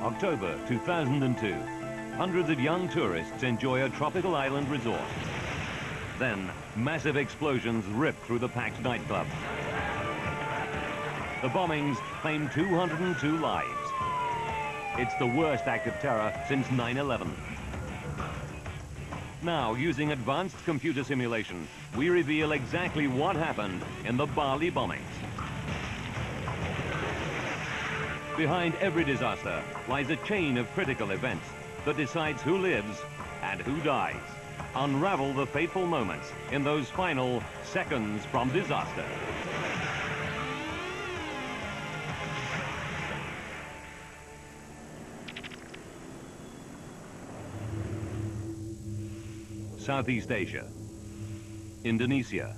October 2002. Hundreds of young tourists enjoy a tropical island resort. Then, massive explosions rip through the packed nightclub. The bombings claim 202 lives. It's the worst act of terror since 9/11. Now, using advanced computer simulation, we reveal exactly what happened in the Bali bombings. Behind every disaster lies a chain of critical events that decides who lives and who dies. Unravel the fateful moments in those final seconds from disaster. Southeast Asia, Indonesia,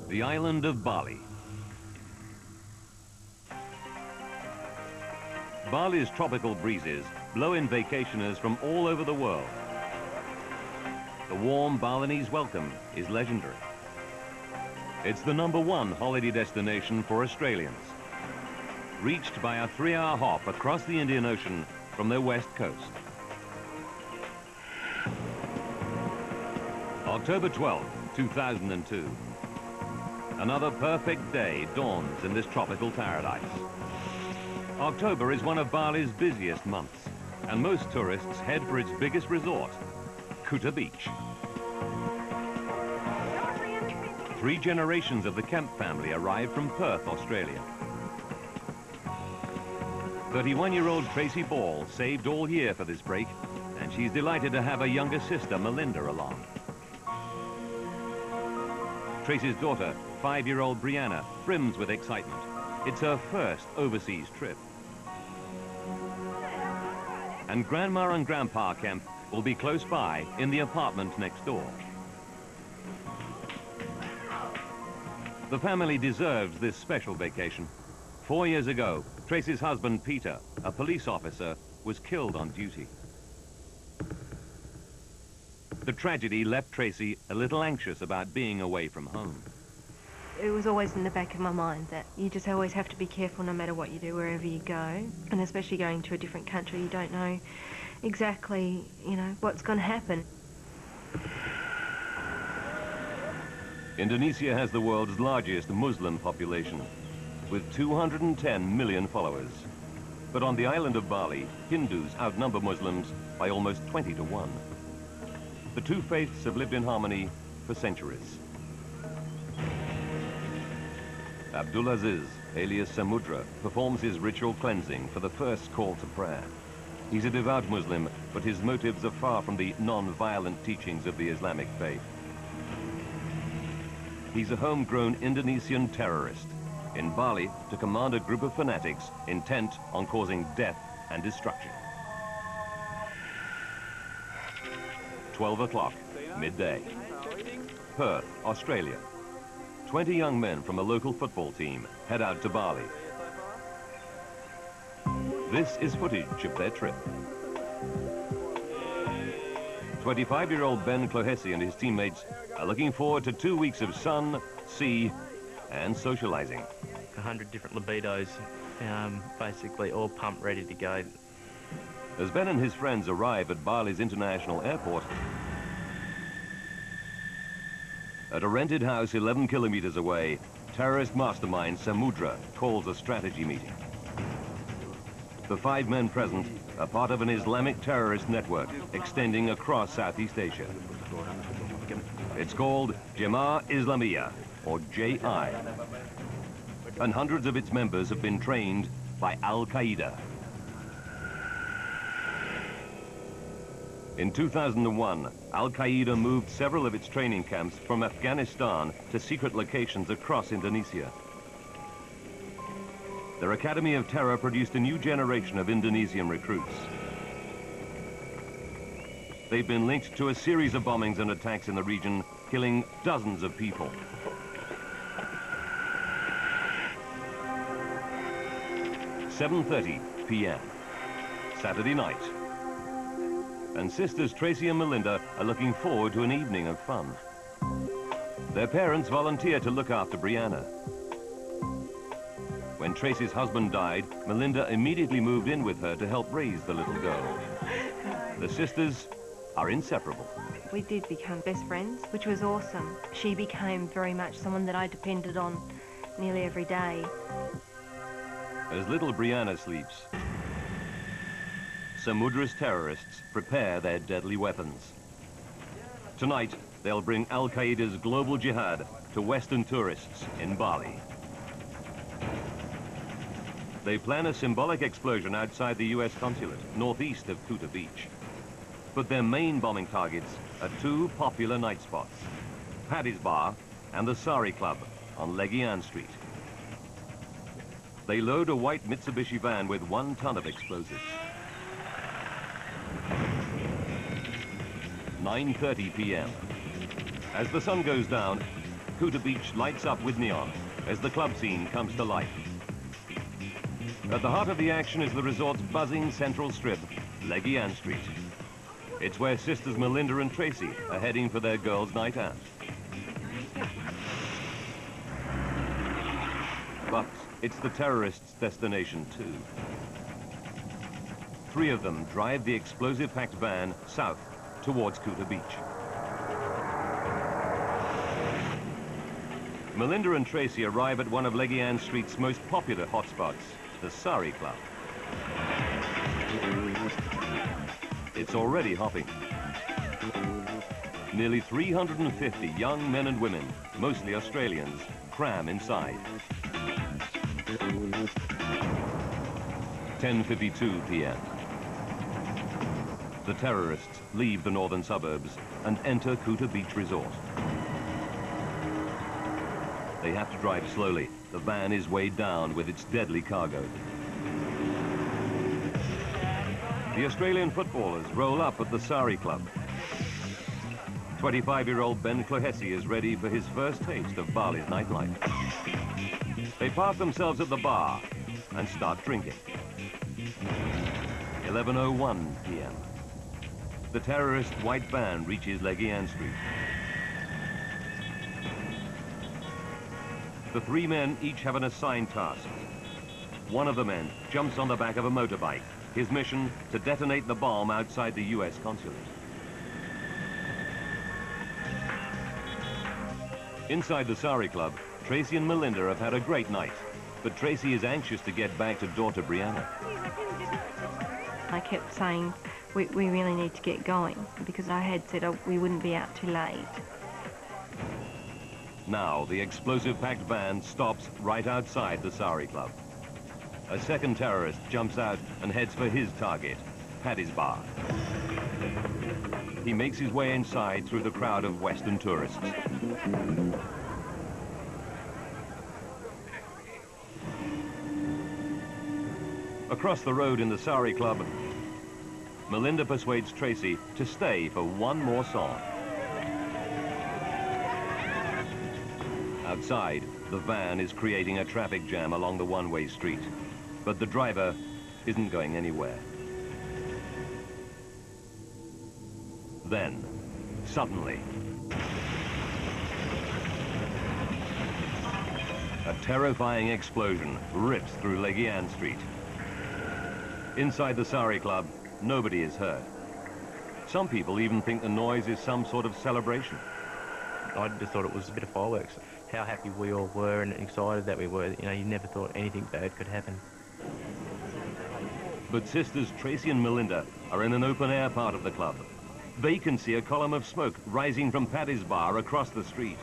the island of Bali. Bali's tropical breezes blow in vacationers from all over the world. The warm Balinese welcome is legendary. It's the #1 holiday destination for Australians, reached by a 3-hour hop across the Indian Ocean from their west coast. October 12, 2002. Another perfect day dawns in this tropical paradise. October is one of Bali's busiest months, and most tourists head for its biggest resort, Kuta Beach. 3 generations of the Kemp family arrived from Perth, Australia. 31-year-old Tracy Ball saved all year for this break, and she's delighted to have her younger sister, Melinda, along. Tracy's daughter, 5-year-old Brianna, brims with excitement. It's her first overseas trip. And Grandma and Grandpa Kemp will be close by in the apartment next door. The family deserves this special vacation. 4 years ago, Tracy's husband, Peter, a police officer, was killed on duty. The tragedy left Tracy a little anxious about being away from home. It was always in the back of my mind that you just always have to be careful no matter what you do, wherever you go. And especially going to a different country, you don't know exactly, what's going to happen. Indonesia has the world's largest Muslim population, with 210 million followers. But on the island of Bali, Hindus outnumber Muslims by almost 20 to 1. The two faiths have lived in harmony for centuries. Abdulaziz, alias Samudra, performs his ritual cleansing for the first call to prayer. He's a devout Muslim, but his motives are far from the non-violent teachings of the Islamic faith. He's a homegrown Indonesian terrorist, in Bali to command a group of fanatics intent on causing death and destruction. 12 o'clock, midday. Perth, Australia. 20 young men from a local football team head out to Bali. This is footage of their trip. 25-year-old Ben Clohesi and his teammates are looking forward to 2 weeks of sun, sea, and socializing. 100 different libidos, basically all pumped, ready to go. As Ben and his friends arrive at Bali's international airport, at a rented house 11 kilometers away, terrorist mastermind Samudra calls a strategy meeting. The 5 men present are part of an Islamic terrorist network extending across Southeast Asia. It's called Jemaah Islamiyah, or J.I., and hundreds of its members have been trained by Al-Qaeda. In 2001, Al-Qaeda moved several of its training camps from Afghanistan to secret locations across Indonesia. Their Academy of Terror produced a new generation of Indonesian recruits. They've been linked to a series of bombings and attacks in the region, killing dozens of people. "7:30 p.m. Saturday night. And sisters Tracy and Melinda are looking forward to an evening of fun. Their parents volunteer to look after Brianna. When Tracy's husband died, Melinda immediately moved in with her to help raise the little girl. The sisters are inseparable. We did become best friends, which was awesome. She became very much someone that I depended on nearly every day. As little Brianna sleeps, Samudra's terrorists prepare their deadly weapons. Tonight, they'll bring Al-Qaeda's global jihad to Western tourists in Bali. They plan a symbolic explosion outside the US consulate, northeast of Kuta Beach. But their main bombing targets are two popular night spots, Paddy's Bar and the Sari Club on Legian Street. They load a white Mitsubishi van with 1 ton of explosives. 9:30 p.m. As the sun goes down, Kuta Beach lights up with neon as the club scene comes to life. At the heart of the action is the resort's buzzing central strip, Legian Street. It's where sisters Melinda and Tracy are heading for their girls' night out. But it's the terrorists' destination too. 3 of them drive the explosive-packed van south towards Kuta Beach. Melinda and Tracy arrive at one of Legian Street's most popular hotspots, the Sari Club. It's already hopping. Nearly 350 young men and women, mostly Australians, cram inside. 10:52 p.m. The terrorists leave the northern suburbs and enter Kuta Beach Resort. They have to drive slowly. The van is weighed down with its deadly cargo. The Australian footballers roll up at the Sari Club. 25-year-old Ben Clohessy is ready for his first taste of Bali's nightlife. They park themselves at the bar and start drinking. 11:01 p.m. The terrorist white van reaches Legian Street. The 3 men each have an assigned task. One of the men jumps on the back of a motorbike. His mission, to detonate the bomb outside the US consulate. Inside the Sari Club, Tracy and Melinda have had a great night, but Tracy is anxious to get back to daughter Brianna. I kept saying, we really need to get going, because I had said we wouldn't be out too late. Now, the explosive-packed van stops right outside the Sari Club. A second terrorist jumps out and heads for his target, Paddy's Bar. He makes his way inside through the crowd of Western tourists. Across the road in the Sari Club, Melinda persuades Tracy to stay for one more song. Outside, the van is creating a traffic jam along the one-way street, but the driver isn't going anywhere. Then, suddenly, a terrifying explosion rips through Legian Street. Inside the Sari Club, nobody is hurt. Some people even think the noise is some sort of celebration. I just thought it was a bit of fireworks. How happy we all were and excited that we were. You know, you never thought anything bad could happen. But sisters Tracy and Melinda are in an open-air part of the club. They can see a column of smoke rising from Paddy's Bar across the street.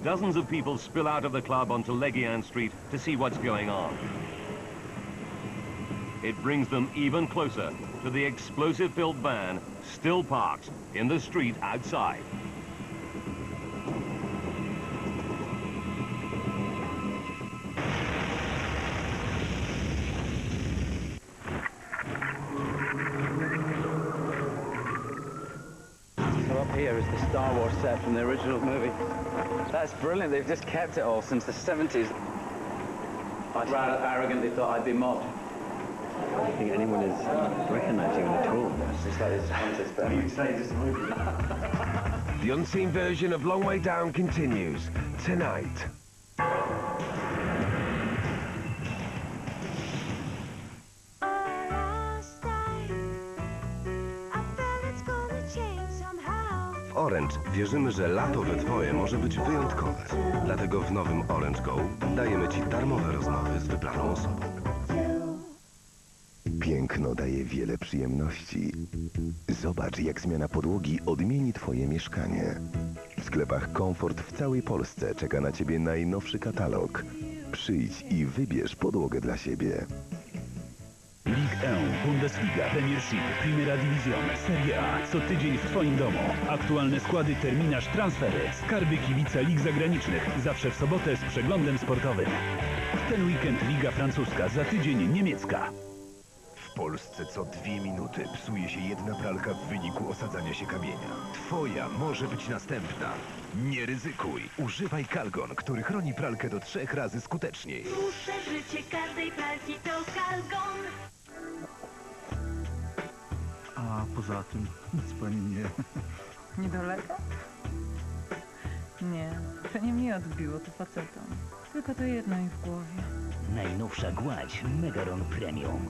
Dozens of people spill out of the club onto Legian Street to see what's going on. It brings them even closer to the explosive-filled van still parked in the street outside. So up here is the Star Wars set from the original movie. That's brilliant. They've just kept it all since the 70s. I rather arrogantly thought I'd be mobbed. I don't think anyone is recognising him at all. It's just like this hunter's film. You'd say just a movie. The unseen version of Long Way Down continues tonight. W Orange wierzymy, że lato we twoje może być wyjątkowe. Dlatego w nowym Orange Go dajemy ci darmowe rozmowy z wybraną osobą. Piękno daje wiele przyjemności. Zobacz, jak zmiana podłogi odmieni twoje mieszkanie. W sklepach Komfort w całej Polsce czeka na ciebie najnowszy katalog. Przyjdź i wybierz podłogę dla siebie. Ligue 1, Bundesliga, Premiership, Primera División, Serie A. Co tydzień w twoim domu. Aktualne składy, terminarz, transfery. Skarby kibica lig zagranicznych. Zawsze w sobotę z przeglądem sportowym. W ten weekend Liga Francuska, za tydzień niemiecka. W Polsce co 2 minuty psuje się jedna pralka w wyniku osadzania się kamienia. Twoja może być następna. Nie ryzykuj. Używaj Calgon, który chroni pralkę do 3 razy skuteczniej. Dłuższe życie każdej pralki to Calgon. A poza tym nic pani nie dolega? Nie, to nie mnie odbiło, to facetom. Tylko to jedno im w głowie. Najnowsza gładź Megaron Premium.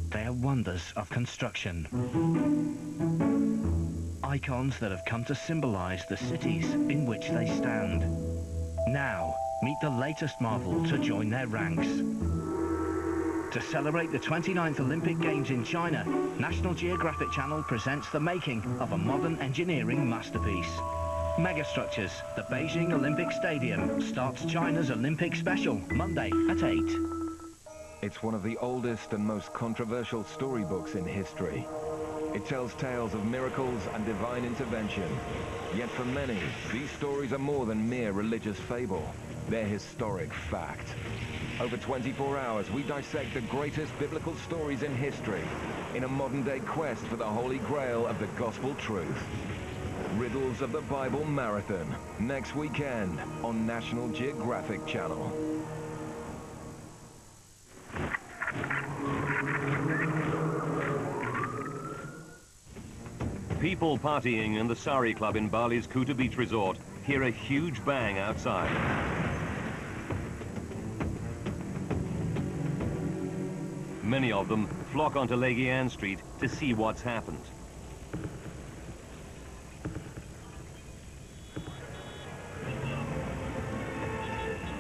They are wonders of construction. Icons that have come to symbolize the cities in which they stand. Now, meet the latest marvel to join their ranks. To celebrate the 29th Olympic Games in China, National Geographic Channel presents the making of a modern engineering masterpiece. Megastructures, the Beijing Olympic Stadium, starts China's Olympic Special, Monday at 8. It's one of the oldest and most controversial storybooks in history. It tells tales of miracles and divine intervention. Yet for many, these stories are more than mere religious fable. They're historic fact. Over 24 hours, we dissect the greatest biblical stories in history in a modern-day quest for the Holy Grail of the Gospel truth. Riddles of the Bible Marathon, next weekend on National Geographic Channel. People partying in the Sari Club in Bali's Kuta Beach Resort hear a huge bang outside. Many of them flock onto Legian Street to see what's happened.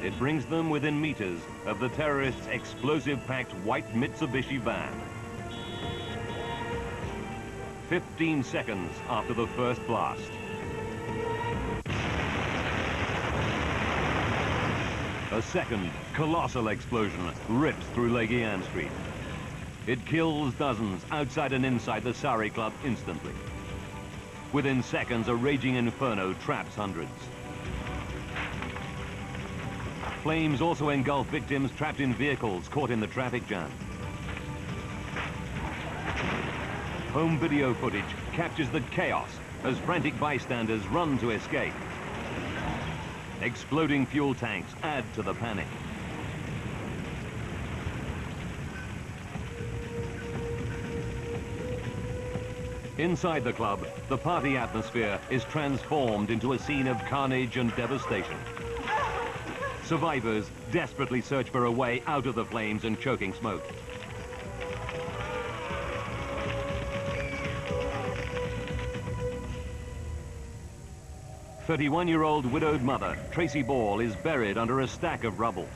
It brings them within meters of the terrorists' explosive-packed white Mitsubishi van. 15 seconds after the first blast. A second colossal explosion rips through Legian Street. It kills dozens outside and inside the Sari Club instantly. Within seconds, a raging inferno traps hundreds. Flames also engulf victims trapped in vehicles caught in the traffic jam. Home video footage captures the chaos as frantic bystanders run to escape. Exploding fuel tanks add to the panic. Inside the club, the party atmosphere is transformed into a scene of carnage and devastation. Survivors desperately search for a way out of the flames and choking smoke. A 31-year-old widowed mother, Tracy Ball, is buried under a stack of rubble.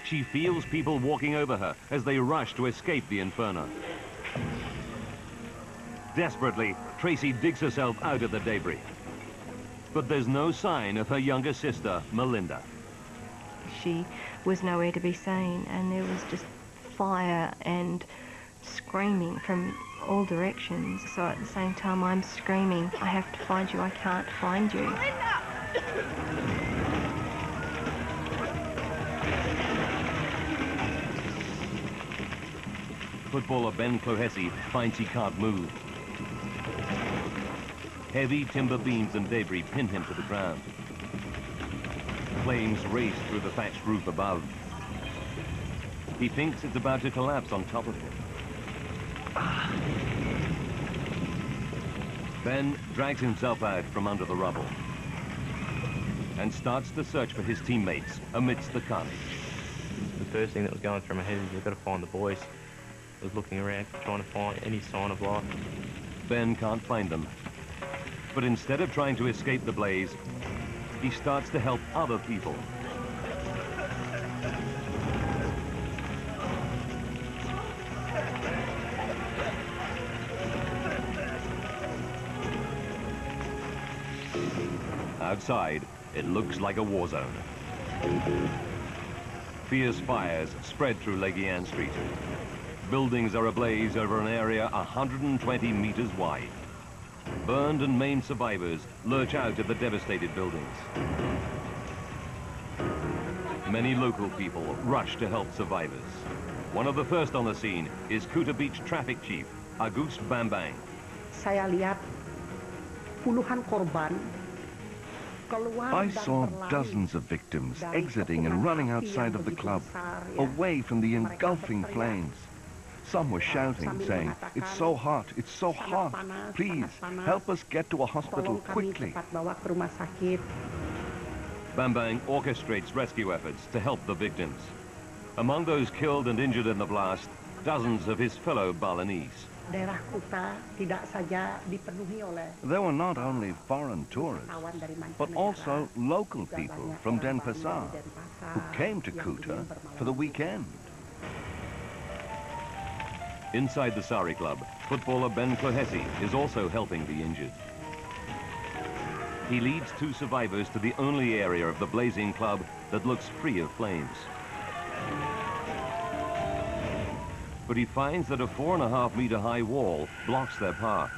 She feels people walking over her as they rush to escape the inferno. Desperately, Tracy digs herself out of the debris. But there's no sign of her younger sister, Melinda. She was nowhere to be seen, and there was just fire and screaming from all directions. So at the same time I'm screaming, I have to find you, I can't find you. Melinda! Footballer Ben Clohessy finds he can't move. Heavy timber beams and debris pin him to the ground. Flames race through the thatched roof above. He thinks it's about to collapse on top of him. Ben drags himself out from under the rubble and starts to search for his teammates amidst the carnage. The first thing that was going through my head is we've got to find the boys. I was looking around, trying to find any sign of life. Ben can't find them. But instead of trying to escape the blaze, he starts to help other people. Outside, it looks like a war zone. Fierce fires spread through Leguian Street. Buildings are ablaze over an area 120 meters wide. Burned and maimed survivors lurch out of the devastated buildings. Many local people rush to help survivors. One of the first on the scene is Kuta Beach Traffic Chief, Agus Bambang. Saya lihat puluhan korban. I saw dozens of victims exiting and running outside of the club, away from the engulfing flames. Some were shouting, saying, "It's so hot, it's so hot. Please, help us get to a hospital quickly." Bambang orchestrates rescue efforts to help the victims. Among those killed and injured in the blast, dozens of his fellow Balinese. There were not only foreign tourists, but also local people from Denpasar who came to Kuta for the weekend. Inside the Sari Club, footballer Ben Clohesi is also helping the injured. He leads two survivors to the only area of the blazing club that looks free of flames. But he finds that a 4.5 meter high wall blocks their path.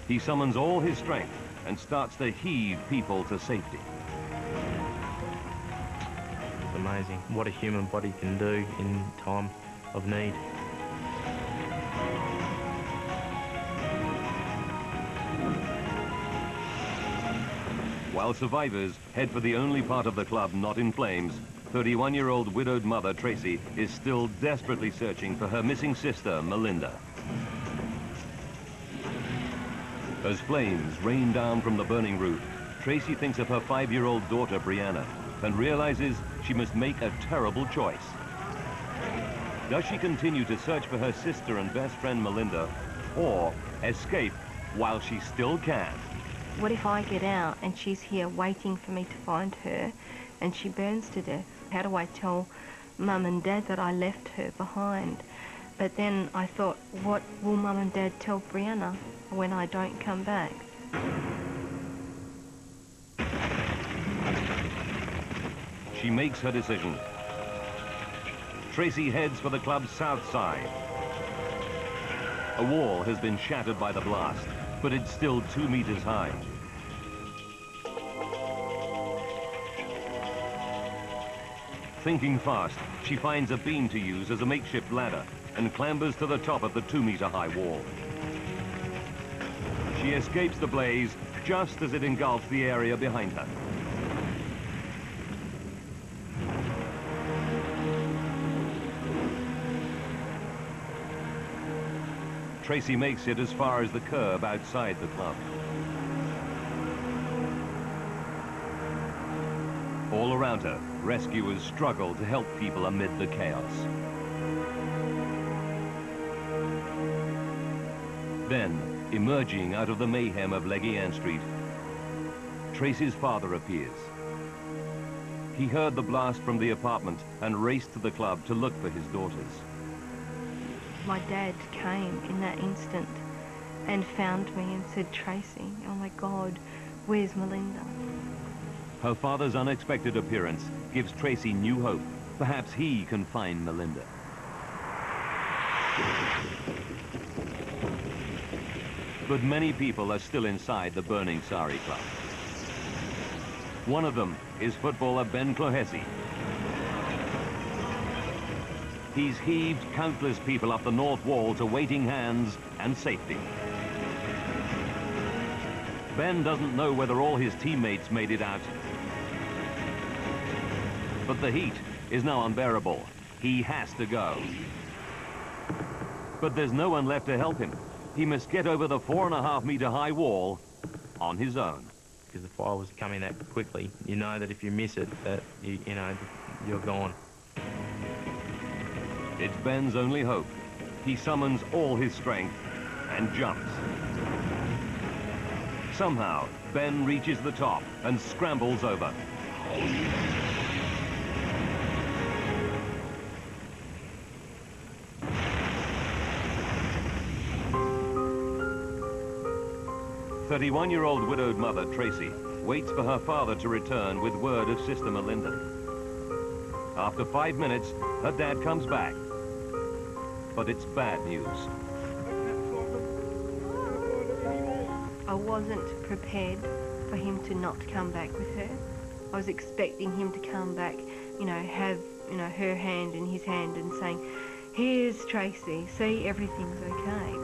He summons all his strength and starts to heave people to safety. It's amazing what a human body can do in time of need. While survivors head for the only part of the club not in flames, 31-year-old widowed mother Tracy is still desperately searching for her missing sister, Melinda. As flames rain down from the burning roof, Tracy thinks of her 5-year-old daughter, Brianna, and realizes she must make a terrible choice. Does she continue to search for her sister and best friend, Melinda, or escape while she still can? What if I get out and she's here waiting for me to find her and she burns to death? How do I tell Mum and Dad that I left her behind? But then I thought, what will Mum and Dad tell Brianna when I don't come back? She makes her decision. Tracy heads for the club's south side. A wall has been shattered by the blast, but it's still 2 meters high. Thinking fast, she finds a beam to use as a makeshift ladder and clambers to the top of the 2 meter high wall. She escapes the blaze just as it engulfs the area behind her. Tracy makes it as far as the curb outside the club. All around her, rescuers struggle to help people amid the chaos. Then, emerging out of the mayhem of Leguian Street, Tracy's father appears. He heard the blast from the apartment and raced to the club to look for his daughters. My dad came in that instant and found me and said, "Tracy, oh my God, where's Melinda?" Her father's unexpected appearance gives Tracy new hope. Perhaps he can find Melinda. But many people are still inside the burning Sari Club. One of them is footballer Ben Clohesi. He's heaved countless people up the north wall to waiting hands and safety. Ben doesn't know whether all his teammates made it out. But the heat is now unbearable. He has to go. But there's no one left to help him. He must get over the 4.5 meter high wall on his own. because the fire was coming that quickly. You know that if you miss it, that you know you're gone. It's Ben's only hope. He summons all his strength and jumps. Somehow, Ben reaches the top and scrambles over. The 31-year-old widowed mother, Tracy, waits for her father to return with word of Sister Melinda. After 5 minutes, her dad comes back. But it's bad news. I wasn't prepared for him to not come back with her. I was expecting him to come back, you know, have, you know, her hand in his hand and saying, "Here's Tracy, see, everything's okay."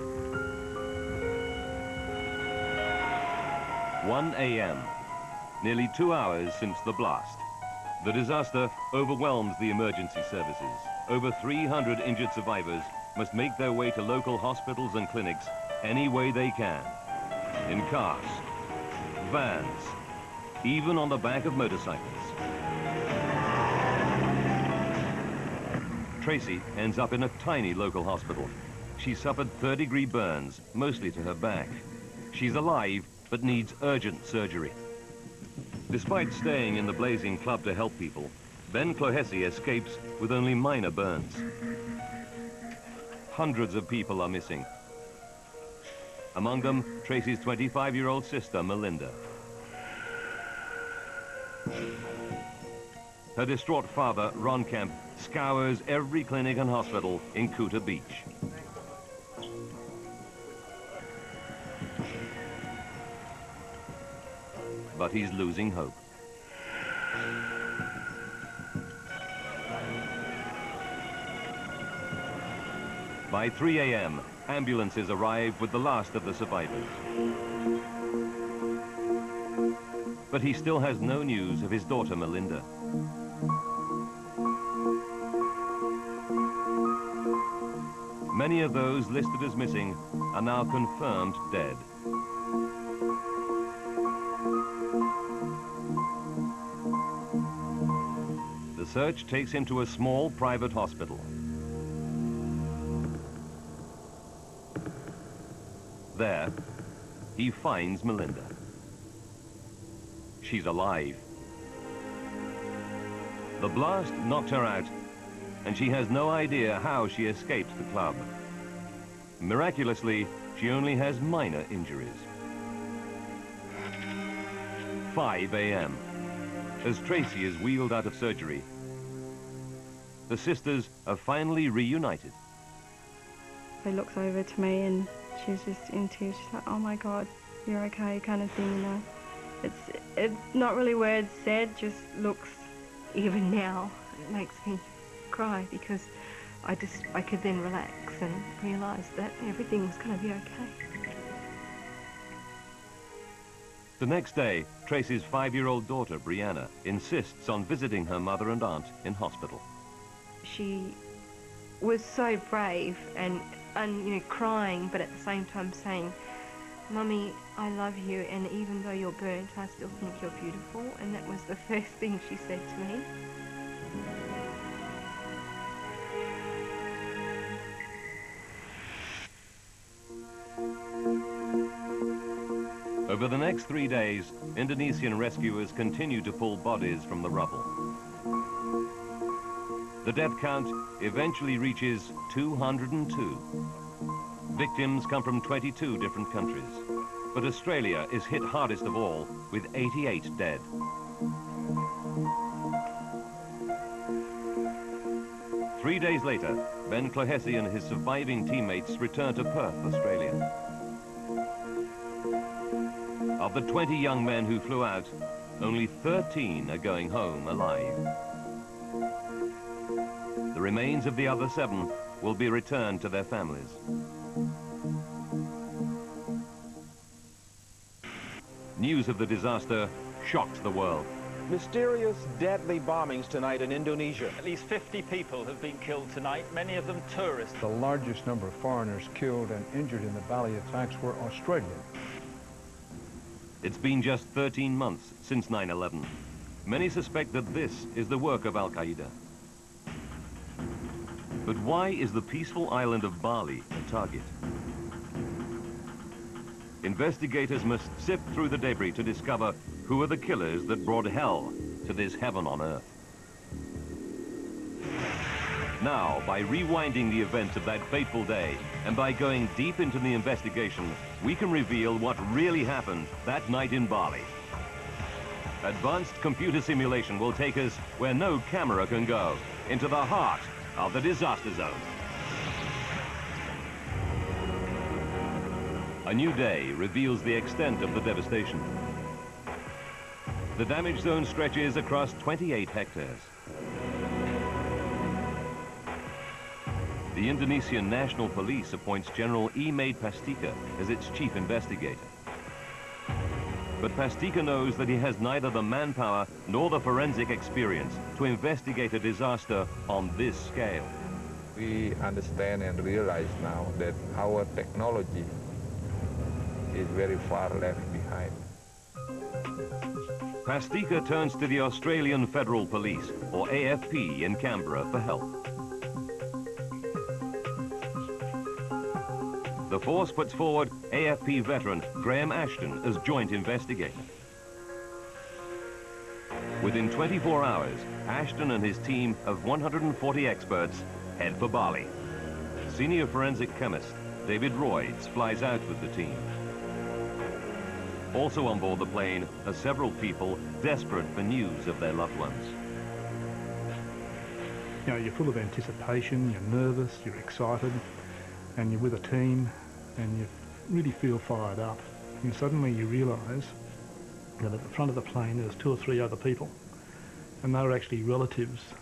1 a.m., nearly 2 hours since the blast. The disaster overwhelms the emergency services. Over 300 injured survivors must make their way to local hospitals and clinics any way they can. In cars, vans, even on the back of motorcycles. Tracy ends up in a tiny local hospital. She suffered third-degree burns, mostly to her back. She's alive, but needs urgent surgery. Despite staying in the blazing club to help people, Ben Clohessy escapes with only minor burns. Hundreds of people are missing. Among them, Tracy's 25-year-old sister, Melinda. Her distraught father, Ron Kemp, scours every clinic and hospital in Kuta Beach. But he's losing hope. By 3 a.m., ambulances arrive with the last of the survivors. But he still has no news of his daughter, Melinda. Many of those listed as missing are now confirmed dead. The search takes him to a small private hospital. There, he finds Melinda. She's alive. The blast knocked her out, and she has no idea how she escaped the club. Miraculously, she only has minor injuries. 5 a.m. As Tracy is wheeled out of surgery, the sisters are finally reunited. He looks over to me and she's just in tears. She's like, "Oh my God, you're okay," kind of thing, you know. It's not really words said, just looks, even now, it makes me cry because I could then relax and realise that everything was going to be okay. The next day, Tracy's 5-year-old daughter, Brianna, insists on visiting her mother and aunt in hospital. She was so brave and you know, crying, but at the same time saying, "Mummy, I love you, and even though you're burnt, I still think you're beautiful." And that was the first thing she said to me. Over the next 3 days, Indonesian rescuers continue to pull bodies from the rubble. The death count eventually reaches 202. Victims come from 22 different countries, but Australia is hit hardest of all, with 88 dead. Three days later, Ben Clohessy and his surviving teammates return to Perth, Australia. Of the 20 young men who flew out, only 13 are going home alive. The remains of the other 7 will be returned to their families. News of the disaster shocked the world. Mysterious, deadly bombings tonight in Indonesia. At least 50 people have been killed tonight, many of them tourists. The largest number of foreigners killed and injured in the Bali attacks were Australian. It's been just 13 months since 9/11. Many suspect that this is the work of Al-Qaeda. But why is the peaceful island of Bali a target? Investigators must sift through the debris to discover who are the killers that brought hell to this heaven on earth. Now, by rewinding the events of that fateful day and by going deep into the investigation, we can reveal what really happened that night in Bali. Advanced computer simulation will take us where no camera can go, into the heart of the disaster zone. A new day reveals the extent of the devastation. The damage zone stretches across 28 hectares. The Indonesian National Police appoints General Pastika as its chief investigator. But Pastika knows that he has neither the manpower nor the forensic experience to investigate a disaster on this scale. We understand and realize now that our technology is very far left behind. Pastika turns to the Australian Federal Police, or AFP, in Canberra for help. The force puts forward AFP veteran Graham Ashton as joint investigator. Within 24 hours, Ashton and his team of 140 experts head for Bali. Senior forensic chemist David Royds flies out with the team. Also on board the plane are several people desperate for news of their loved ones. You know, you're full of anticipation, you're nervous, you're excited, and you're with a team, and you really feel fired up. And suddenly you realise that at the front of the plane there's 2 or 3 other people, and they were actually relatives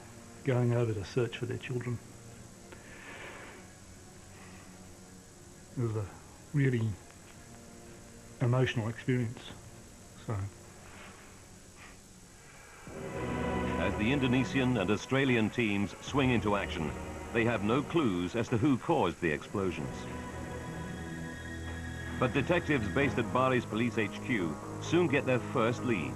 going over to search for their children. It was a really emotional experience. So, as the Indonesian and Australian teams swing into action, they have no clues as to who caused the explosions. But detectives based at Bali's police HQ soon get their first lead.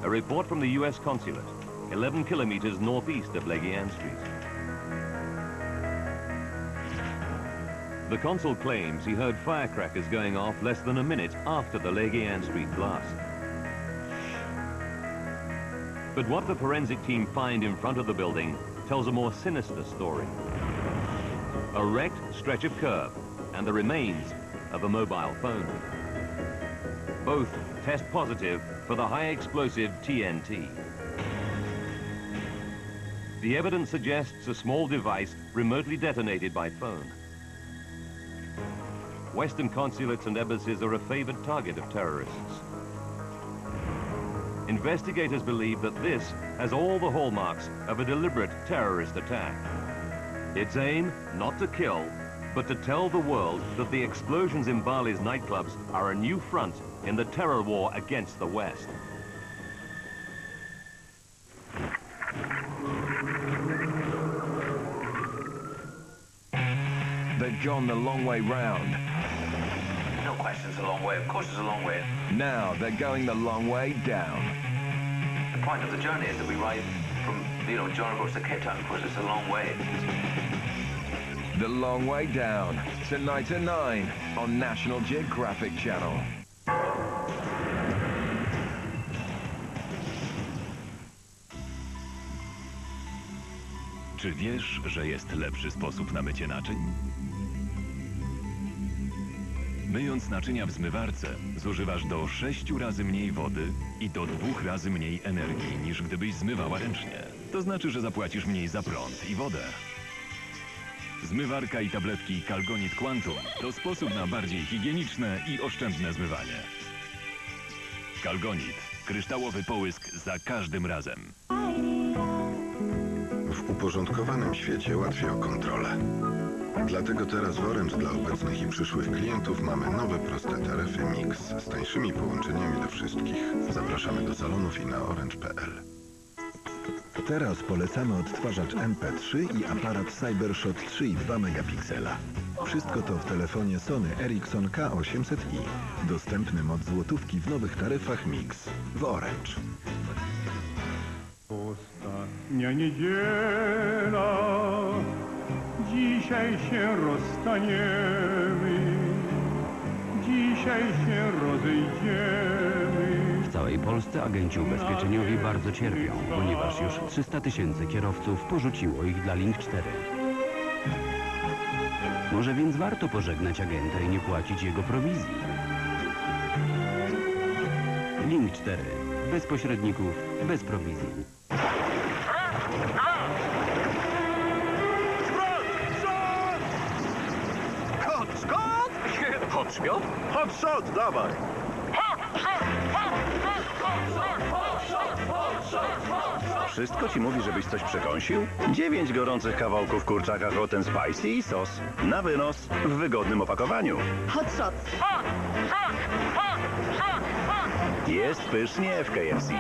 A report from the US consulate, 11 kilometers northeast of Legian Street. The consul claims he heard firecrackers going off less than a minute after the Legian Street blast. But what the forensic team find in front of the building tells a more sinister story. A wrecked stretch of curb and the remains of a mobile phone. Both test positive for the high explosive TNT. The evidence suggests a small device remotely detonated by phone. Western consulates and embassies are a favored target of terrorists. Investigators believe that this has all the hallmarks of a deliberate terrorist attack. Its aim, not to kill, but to tell the world that the explosions in Bali's nightclubs are a new front in the terror war against the West. They've gone the long way round. No question, it's a long way. Of course it's a long way. Now they're going the long way down. The point of the journey is that we ride from, Johannesburg to Cape Town. Of course, it's a long way. The long way down. Tonight at 9 on National Geographic Channel. Czy wiesz, że jest lepszy sposób na mycie naczyń? Myjąc naczynia w zmywarce, zużywasz do 6 razy mniej wody i do 2 razy mniej energii, niż gdybyś zmywała ręcznie. To znaczy, że zapłacisz mniej za prąd i wodę. Zmywarka i tabletki Calgonit Quantum to sposób na bardziej higieniczne i oszczędne zmywanie. Calgonit. Kryształowy połysk za każdym razem. W uporządkowanym świecie łatwiej o kontrolę. Dlatego teraz w Orange dla obecnych i przyszłych klientów mamy nowe proste taryfy Mix z tańszymi połączeniami dla wszystkich. Zapraszamy do salonów i na orange.pl. Teraz polecamy odtwarzacz MP3 i aparat CyberShot 3,2 megapiksela. Wszystko to w telefonie Sony Ericsson K800i. Dostępnym od złotówki w nowych taryfach Mix w Orange. Ostatnia niedziela, dzisiaj się rozstaniemy, dzisiaj się rozejdziemy. W całej Polsce agenci ubezpieczeniowi bardzo cierpią, ponieważ już 300 000 kierowców porzuciło ich dla Link 4. Może więc warto pożegnać agenta i nie płacić jego prowizji. Link 4. Bez pośredników, bez prowizji. Hotshot! Hotshot? Hotshot, dawaj! Wszystko ci mówi, żebyś coś przekąsił? 9 gorących kawałków kurczaka hot and spicy i sos. Na wynos, w wygodnym opakowaniu. Hot shot. Jest pysznie w KFC.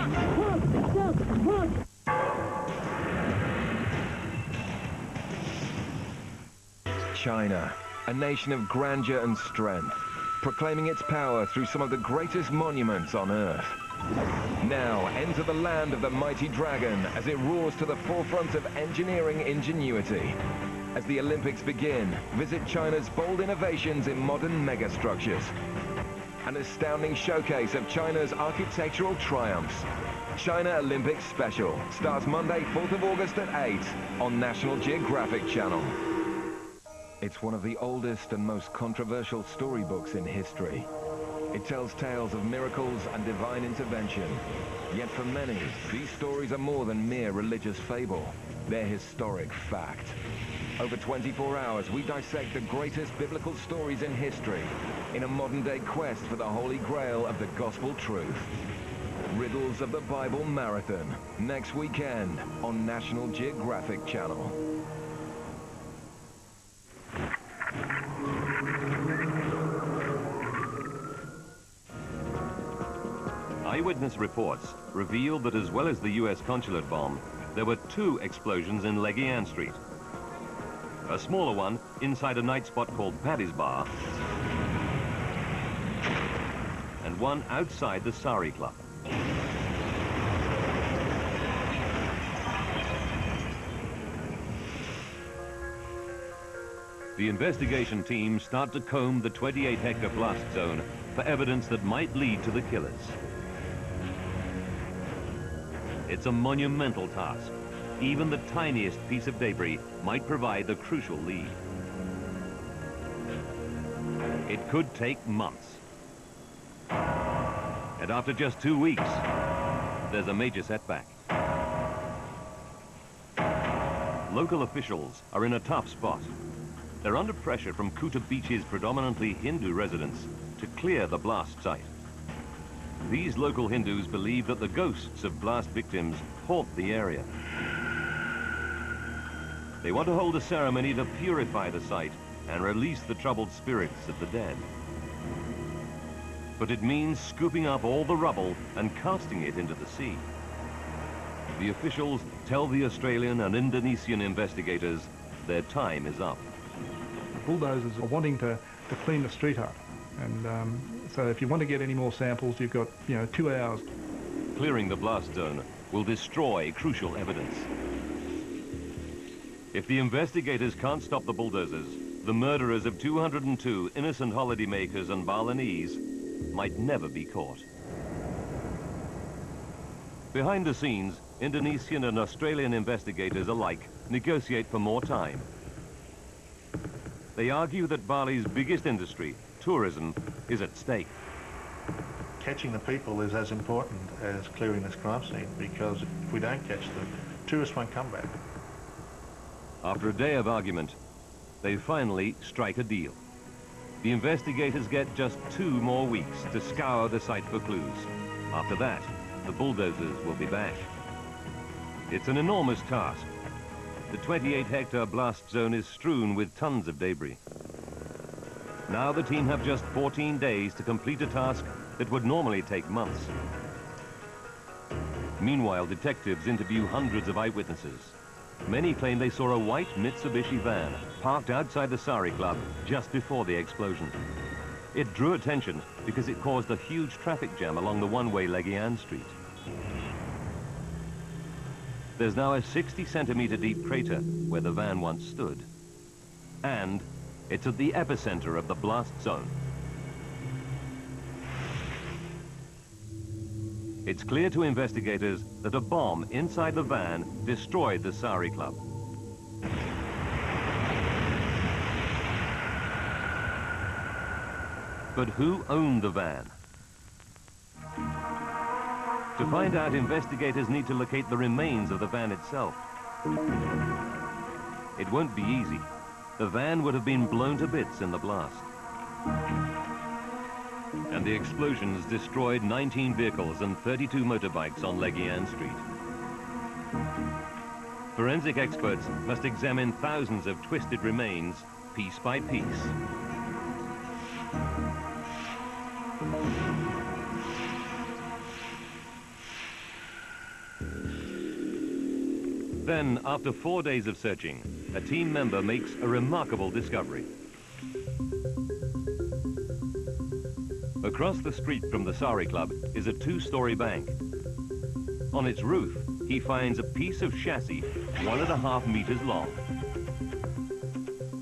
China, a nation of grandeur and strength, proclaiming its power through some of the greatest monuments on earth. Now, enter the land of the mighty dragon as it roars to the forefront of engineering ingenuity. As the Olympics begin, visit China's bold innovations in modern megastructures. An astounding showcase of China's architectural triumphs. China Olympics Special starts Monday, 4th of August at 8 on National Geographic Channel. It's one of the oldest and most controversial storybooks in history. It tells tales of miracles and divine intervention. Yet for many, these stories are more than mere religious fable. They're historic fact. Over 24 hours, we dissect the greatest biblical stories in history in a modern-day quest for the Holy Grail of the Gospel truth. Riddles of the Bible Marathon, next weekend on National Geographic Channel. Eyewitness reports reveal that as well as the US consulate bomb, there were 2 explosions in Leggy Ann Street. A smaller one inside a night spot called Paddy's Bar, and one outside the Sari Club. The investigation team start to comb the 28-hectare blast zone for evidence that might lead to the killers. It's a monumental task. Even the tiniest piece of debris might provide the crucial lead. It could take months. And after just 2 weeks, there's a major setback. Local officials are in a tough spot. They're under pressure from Kuta Beach's predominantly Hindu residents to clear the blast site. These local Hindus believe that the ghosts of blast victims haunt the area. They want to hold a ceremony to purify the site and release the troubled spirits of the dead. But it means scooping up all the rubble and casting it into the sea. The officials tell the Australian and Indonesian investigators their time is up. Bulldozers are wanting to clean the street up, and so if you want to get any more samples, you've got 2 hours. Clearing the blast zone will destroy crucial evidence. If the investigators can't stop the bulldozers, the murderers of 202 innocent holidaymakers and Balinese might never be caught. Behind the scenes, Indonesian and Australian investigators alike negotiate for more time. They argue that Bali's biggest industry, tourism, is at stake. Catching the people is as important as clearing this crime scene, because if we don't catch them, tourists won't come back. After a day of argument, they finally strike a deal. The investigators get just 2 more weeks to scour the site for clues. After that, the bulldozers will be back. It's an enormous task. The 28-hectare blast zone is strewn with tons of debris. Now the team have just 14 days to complete a task that would normally take months. Meanwhile, detectives interview hundreds of eyewitnesses. Many claim they saw a white Mitsubishi van parked outside the Sari Club just before the explosion. It drew attention because it caused a huge traffic jam along the one-way Leguian Street. There's now a 60-centimeter deep crater where the van once stood. And it's at the epicenter of the blast zone. It's clear to investigators that a bomb inside the van destroyed the Sari Club. But who owned the van? To find out, investigators need to locate the remains of the van itself. It won't be easy. The van would have been blown to bits in the blast. And the explosions destroyed 19 vehicles and 32 motorbikes on Leguian Street. Forensic experts must examine thousands of twisted remains, piece by piece. Then, after 4 days of searching, a team member makes a remarkable discovery. Across the street from the Sari Club is a 2-story bank. On its roof, he finds a piece of chassis 1.5 meters long.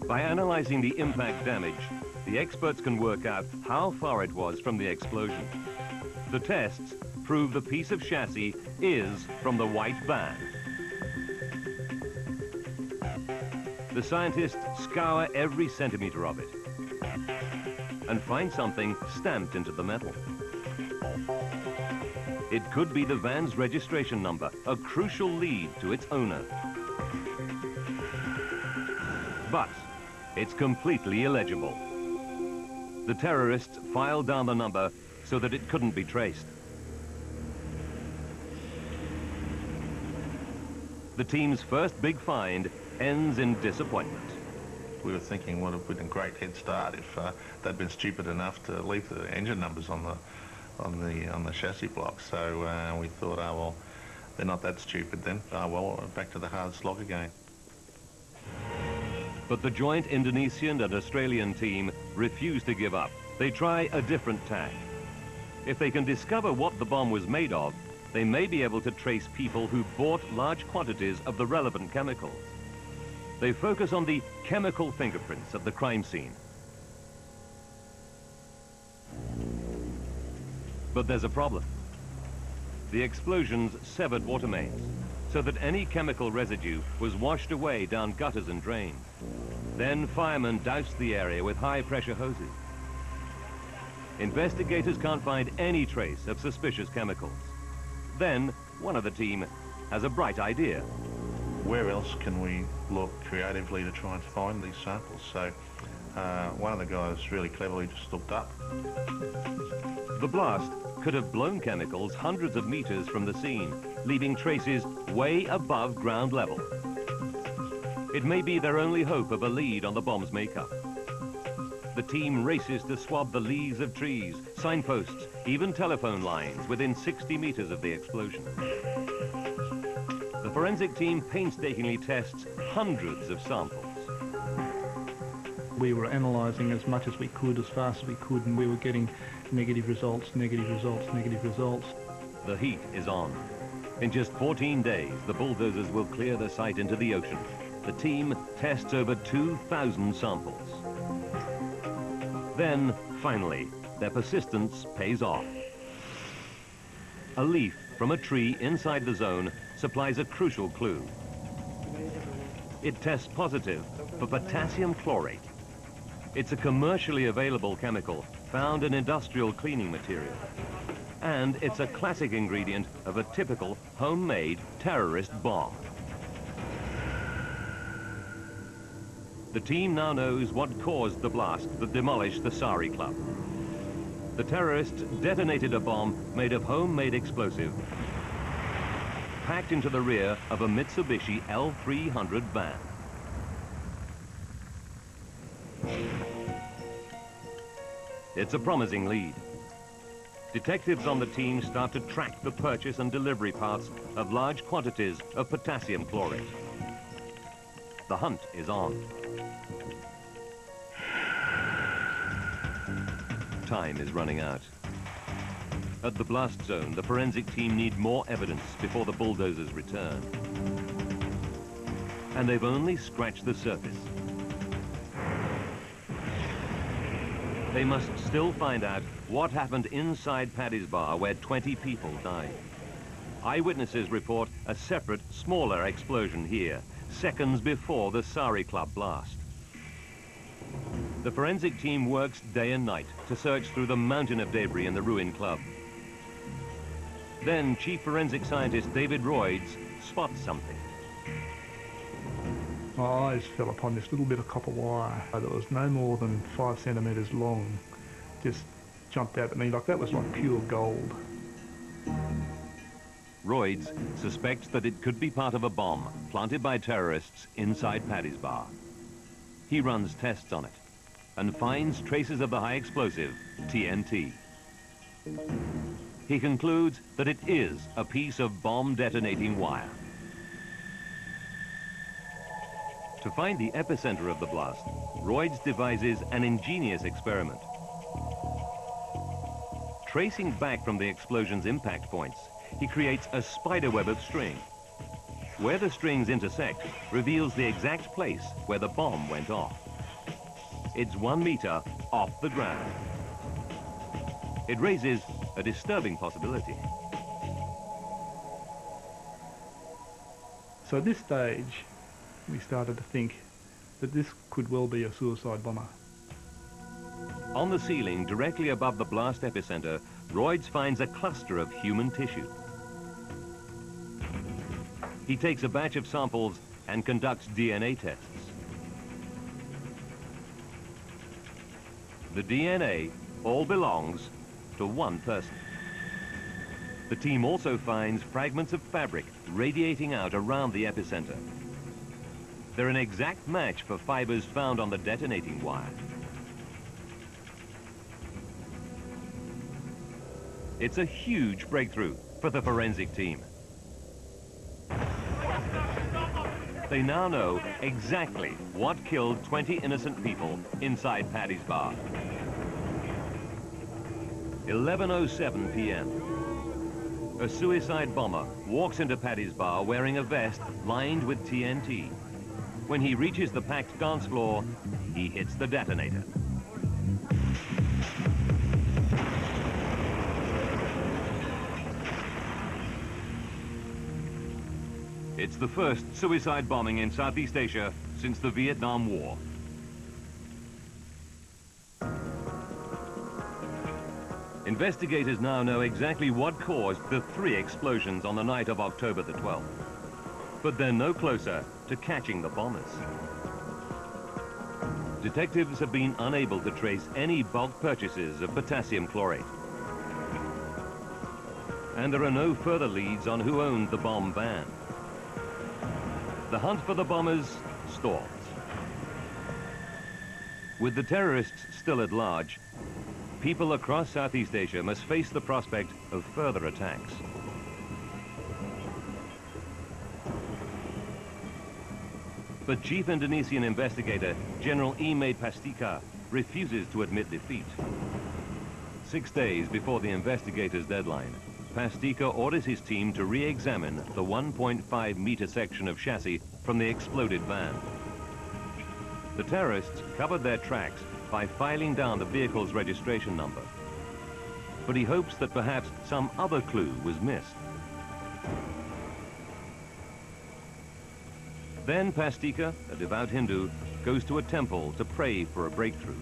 By analyzing the impact damage, the experts can work out how far it was from the explosion. The tests prove the piece of chassis is from the white van. The scientists scour every centimeter of it and find something stamped into the metal. It could be the van's registration number, a crucial lead to its owner. But it's completely illegible. The terrorists filed down the number so that it couldn't be traced. The team's first big find ends in disappointment. We were thinking, what would have been a great head start if they'd been stupid enough to leave the engine numbers on the chassis block. So we thought, oh well, they're not that stupid then. Oh well, back to the hard slog again. But the joint Indonesian and Australian team refuse to give up. They try a different tack. If they can discover what the bomb was made of, they may be able to trace people who bought large quantities of the relevant chemicals. They focus on the chemical fingerprints at the crime scene. But there's a problem. The explosions severed water mains, so that any chemical residue was washed away down gutters and drains. Then firemen doused the area with high-pressure hoses. Investigators can't find any trace of suspicious chemicals. Then one of the team has a bright idea. Where else can we look creatively to try and find these samples? So one of the guys really cleverly just looked up. The blast could have blown chemicals hundreds of meters from the scene, leaving traces way above ground level. It may be their only hope of a lead on the bomb's makeup. The team races to swab the leaves of trees, signposts, even telephone lines within 60 meters of the explosion. The forensic team painstakingly tests hundreds of samples. We were analysing as much as we could, as fast as we could, and we were getting negative results, negative results, negative results. The heat is on. In just 14 days, the bulldozers will clear the site into the ocean. The team tests over 2,000 samples. Then, finally, their persistence pays off. A leaf from a tree inside the zone supplies a crucial clue. It tests positive for potassium chlorate. It's a commercially available chemical found in industrial cleaning material. And it's a classic ingredient of a typical homemade terrorist bomb. The team now knows what caused the blast that demolished the Sari Club. The terrorists detonated a bomb made of homemade explosive, packed into the rear of a Mitsubishi L300 van. It's a promising lead. Detectives on the team start to track the purchase and delivery paths of large quantities of potassium chlorate. The hunt is on. Time is running out. At the blast zone, the forensic team need more evidence before the bulldozers return. And they've only scratched the surface. They must still find out what happened inside Paddy's Bar, where 20 people died. Eyewitnesses report a separate, smaller explosion here, seconds before the Sari Club blast. The forensic team works day and night to search through the mountain of debris in the ruined club. Then Chief Forensic Scientist David Royds spots something. My eyes fell upon this little bit of copper wire that was no more than 5 centimetres long. Just jumped out at me like that was like pure gold. Royds suspects that it could be part of a bomb planted by terrorists inside Paddy's Bar. He runs tests on it and finds traces of the high explosive, TNT. He concludes that it is a piece of bomb detonating wire. To find the epicenter of the blast, Royds devises an ingenious experiment. Tracing back from the explosion's impact points, he creates a spider web of string. Where the strings intersect reveals the exact place where the bomb went off. It's 1 meter off the ground. It raises a disturbing possibility. So at this stage, we started to think that this could well be a suicide bomber. On the ceiling, directly above the blast epicenter, Royds finds a cluster of human tissue. He takes a batch of samples and conducts DNA tests. The DNA all belongs to one person. The team also finds fragments of fabric radiating out around the epicenter. They're an exact match for fibers found on the detonating wire. It's a huge breakthrough for the forensic team. They now know exactly what killed 20 innocent people inside Paddy's Bar. 11:07 p.m. A suicide bomber walks into Paddy's Bar wearing a vest lined with TNT. When he reaches the packed dance floor, he hits the detonator. It's the first suicide bombing in Southeast Asia since the Vietnam War. Investigators now know exactly what caused the 3 explosions on the night of October the 12th. But they're no closer to catching the bombers. Detectives have been unable to trace any bulk purchases of potassium chlorate. And there are no further leads on who owned the bomb van. The hunt for the bombers stalls. With the terrorists still at large, people across Southeast Asia must face the prospect of further attacks. But Chief Indonesian Investigator General Imade Pastika refuses to admit defeat. 6 days before the investigators' deadline, Pastika orders his team to re-examine the 1.5-meter section of chassis from the exploded van. The terrorists covered their tracks by filing down the vehicle's registration number. But he hopes that perhaps some other clue was missed. Then Pastika, a devout Hindu, goes to a temple to pray for a breakthrough.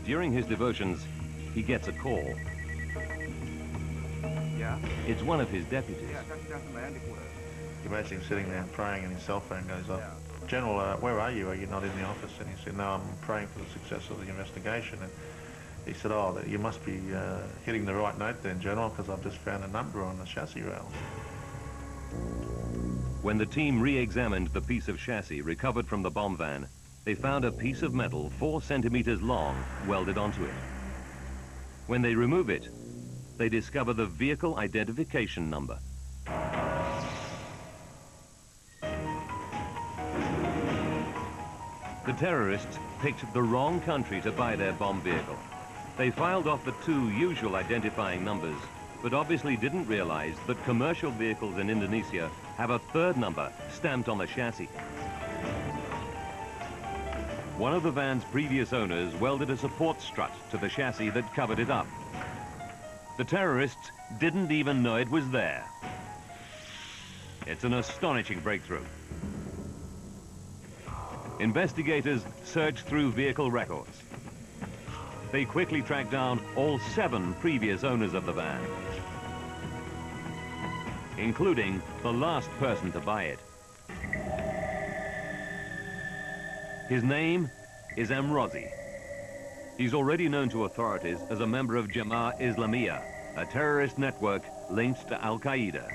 During his devotions, he gets a call. Yeah? It's one of his deputies. You imagine him sitting there praying and his cell phone goes off. General, where are you? Are you not in the office? And he said, no, I'm praying for the success of the investigation. And he said, oh, you must be hitting the right note then, General, because I've just found a number on the chassis rail. When the team re-examined the piece of chassis recovered from the bomb van, they found a piece of metal 4 centimeters long welded onto it. When they remove it, they discover the vehicle identification number. The terrorists picked the wrong country to buy their bomb vehicle. They filed off the 2 usual identifying numbers, but obviously didn't realize that commercial vehicles in Indonesia have a 3rd number stamped on the chassis. One of the van's previous owners welded a support strut to the chassis that covered it up. The terrorists didn't even know it was there. It's an astonishing breakthrough. Investigators searched through vehicle records. They quickly tracked down all 7 previous owners of the van, including the last person to buy it. His name is Amrozi. He's already known to authorities as a member of Jemaah Islamiyah, a terrorist network linked to Al-Qaeda.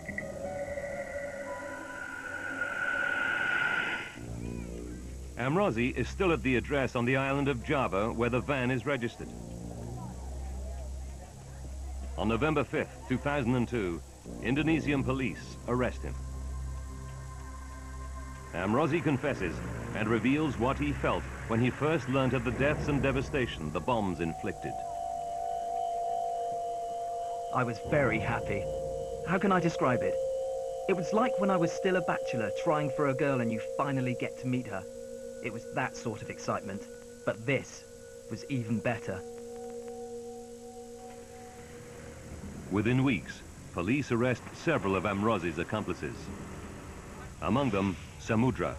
Amrozi is still at the address on the island of Java where the van is registered. On November 5th, 2002, Indonesian police arrest him. Amrozi confesses and reveals what he felt when he first learned of the deaths and devastation the bombs inflicted. I was very happy. How can I describe it? It was like when I was still a bachelor trying for a girl and you finally get to meet her. It was that sort of excitement, but this was even better. Within weeks, police arrest several of Amrozi's accomplices. Among them, Samudra,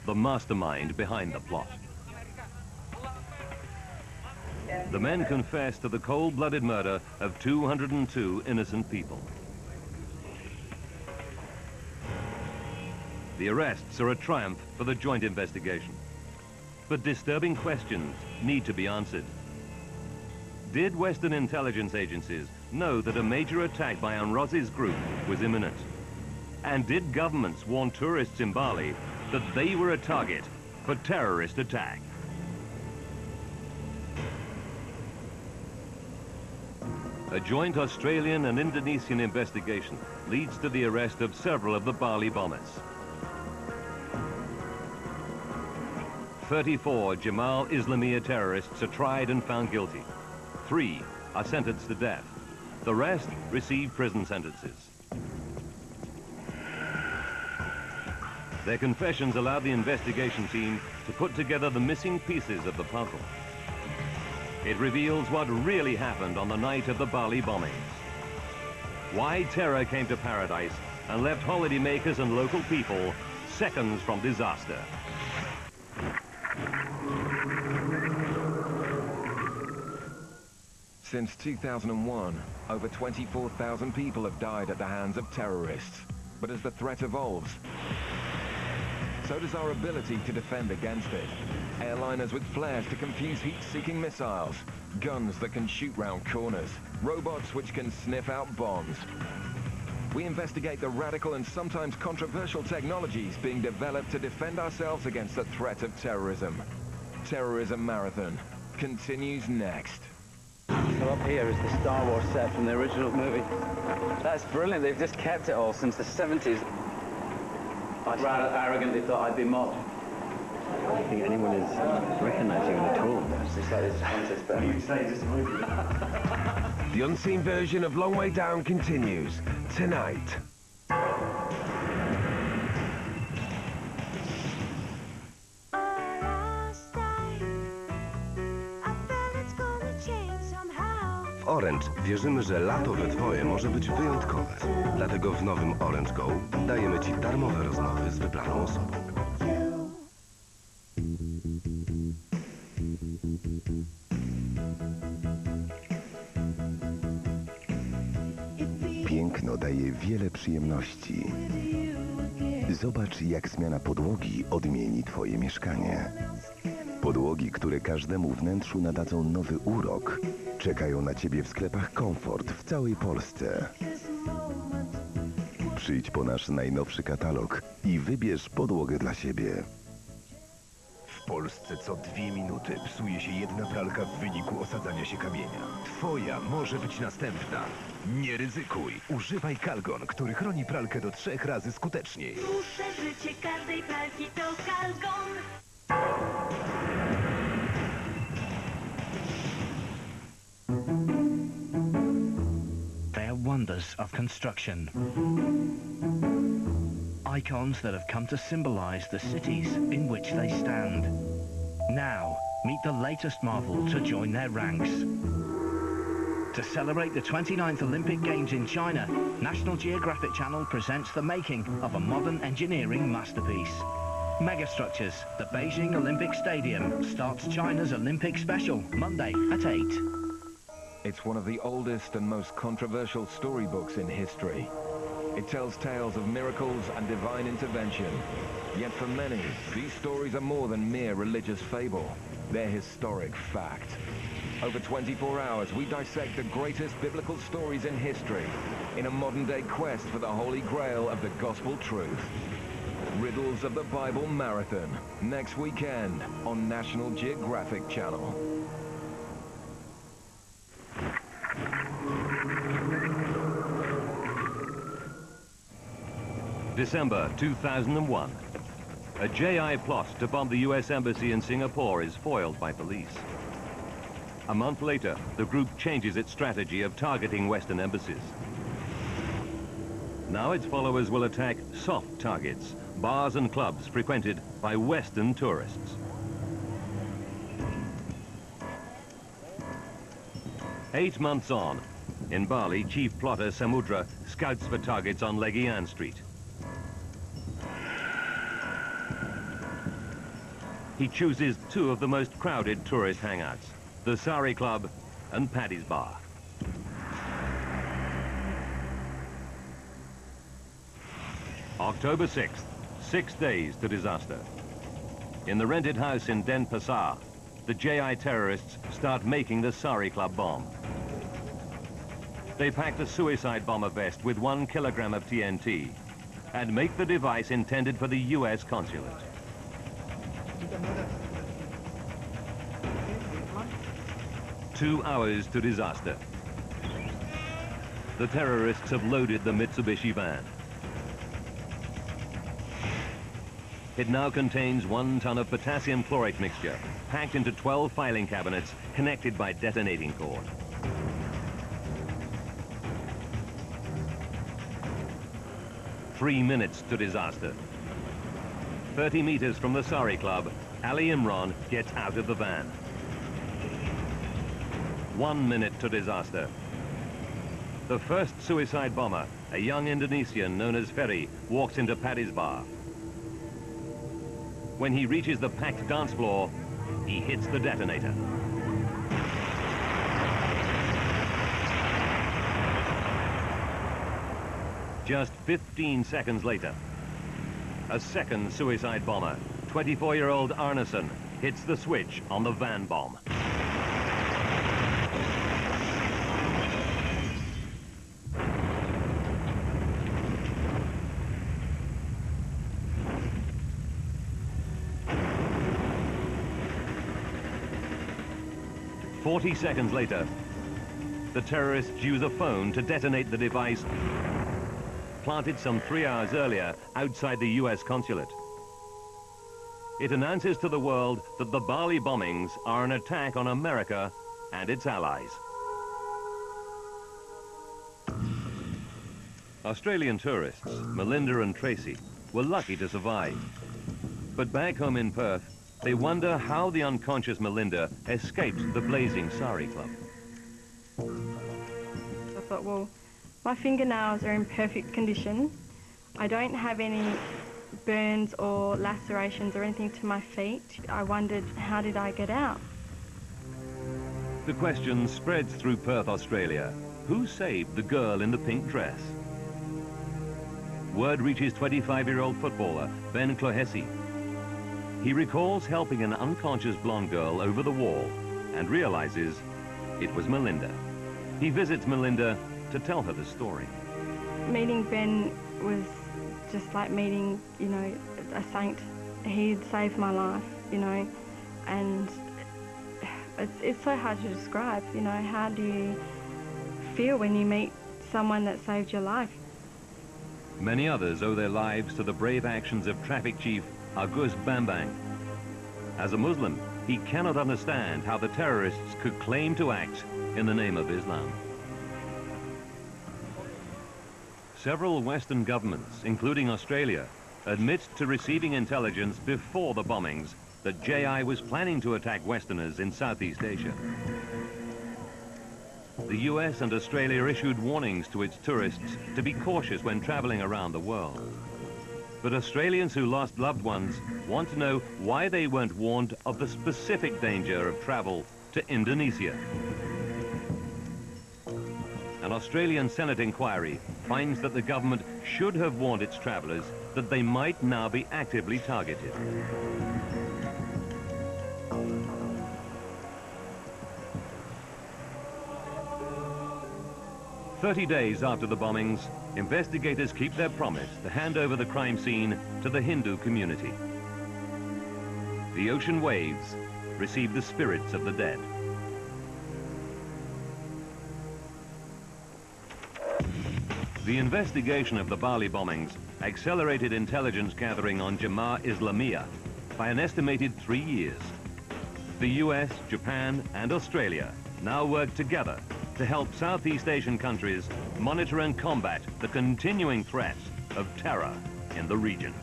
the mastermind behind the plot. The men confess to the cold-blooded murder of 202 innocent people. The arrests are a triumph for the joint investigation. But disturbing questions need to be answered. Did Western intelligence agencies know that a major attack by Amrozi's group was imminent? And did governments warn tourists in Bali that they were a target for terrorist attack? A joint Australian and Indonesian investigation leads to the arrest of several of the Bali bombers. 34 Jemaah Islamiyah terrorists are tried and found guilty. 3 are sentenced to death. The rest receive prison sentences. Their confessions allowed the investigation team to put together the missing pieces of the puzzle. It reveals what really happened on the night of the Bali bombings. Why terror came to paradise and left holidaymakers and local people seconds from disaster. Since 2001, over 24,000 people have died at the hands of terrorists. But as the threat evolves, so does our ability to defend against it. Airliners with flares to confuse heat-seeking missiles, guns that can shoot round corners, robots which can sniff out bombs. We investigate the radical and sometimes controversial technologies being developed to defend ourselves against the threat of terrorism. Terrorism Marathon continues next. So up here is the Star Wars set from the original movie. That's brilliant. They've just kept it all since the 70s. I rather arrogantly thought I'd be mobbed. I don't think anyone is recognizing it at all. The unseen version of Long Way Down continues tonight. W Orange wierzymy, że lato we Twoje może być wyjątkowe. Dlatego w nowym Orange Go dajemy Ci darmowe rozmowy z wybraną osobą. Piękno daje wiele przyjemności. Zobacz, jak zmiana podłogi odmieni Twoje mieszkanie. Podłogi, które każdemu wnętrzu nadadzą nowy urok, czekają na Ciebie w sklepach Komfort w całej Polsce. Przyjdź po nasz najnowszy katalog i wybierz podłogę dla siebie. W Polsce co 2 minuty psuje się jedna pralka w wyniku osadzania się kamienia. Twoja może być następna. Nie ryzykuj. Używaj Calgon, który chroni pralkę do 3 razy skuteczniej. Dłuższe życie każdej pralki to Calgon. of construction. Icons that have come to symbolize the cities in which they stand. Now, meet the latest marvel to join their ranks. To celebrate the 29th Olympic Games in China, National Geographic Channel presents the making of a modern engineering masterpiece. Megastructures, the Beijing Olympic Stadium, starts China's Olympic Special, Monday at 8. It's one of the oldest and most controversial storybooks in history. It tells tales of miracles and divine intervention. Yet for many, these stories are more than mere religious fable. They're historic fact. Over 24 hours, we dissect the greatest biblical stories in history in a modern-day quest for the Holy Grail of the Gospel truth. Riddles of the Bible Marathon, next weekend on National Geographic Channel. December 2001. A JI plot to bomb the US Embassy in Singapore is foiled by police. A month later, the group changes its strategy of targeting Western embassies. Now its followers will attack soft targets, bars and clubs frequented by Western tourists. Eight months on, in Bali, chief plotter Samudra scouts for targets on Legian Street. He chooses two of the most crowded tourist hangouts, the Sari Club and Paddy's Bar. October 6th, 6 days to disaster. In the rented house in Denpasar, the JI terrorists start making the Sari Club bomb. They packed a suicide bomber vest with 1 kilogram of TNT and make the device intended for the US consulate. Two hours to disaster. The terrorists have loaded the Mitsubishi van. It now contains 1 ton of potassium chlorate mixture, packed into 12 filing cabinets connected by detonating cord. Three minutes to disaster. 30 meters from the Sari Club, Ali Imran gets out of the van. 1 minute to disaster. The first suicide bomber, a young Indonesian known as Ferry, walks into Paddy's Bar. When he reaches the packed dance floor, he hits the detonator. Just 15 seconds later, a second suicide bomber, 24-year-old Arneson, hits the switch on the van bomb. "40 seconds later, the terrorists use a phone to detonate the device planted some 3 hours earlier outside the US consulate. It announces to the world that the Bali bombings are an attack on America and its allies. Australian tourists, Melinda and Tracy, were lucky to survive. But back home in Perth, they wonder how the unconscious Melinda escaped the blazing Sari Club. I thought, well, my fingernails are in perfect condition. I don't have any burns or lacerations or anything to my feet. I wondered, how did I get out? The question spreads through Perth, Australia. Who saved the girl in the pink dress? Word reaches 25-year-old footballer Ben Clohessy. He recalls helping an unconscious blonde girl over the wall and realizes it was Melinda. He visits Melinda to tell her the story. Meeting Ben was just like meeting, you know, a saint. He'd saved my life, you know, and it's so hard to describe, you know. How do you feel when you meet someone that saved your life? Many others owe their lives to the brave actions of traffic chief Agus Bambang. As a Muslim, he cannot understand how the terrorists could claim to act in the name of Islam. Several Western governments, including Australia, admit to receiving intelligence before the bombings that JI was planning to attack Westerners in Southeast Asia. The US and Australia issued warnings to its tourists to be cautious when traveling around the world. But Australians who lost loved ones want to know why they weren't warned of the specific danger of travel to Indonesia. An Australian Senate inquiry finds that the government should have warned its travellers that they might now be actively targeted. "30 days after the bombings, investigators keep their promise to hand over the crime scene to the Hindu community. The ocean waves receive the spirits of the dead. The investigation of the Bali bombings accelerated intelligence gathering on Jemaah Islamiyah by an estimated 3 years. The US, Japan, and Australia now work together to help Southeast Asian countries monitor and combat the continuing threat of terror in the region.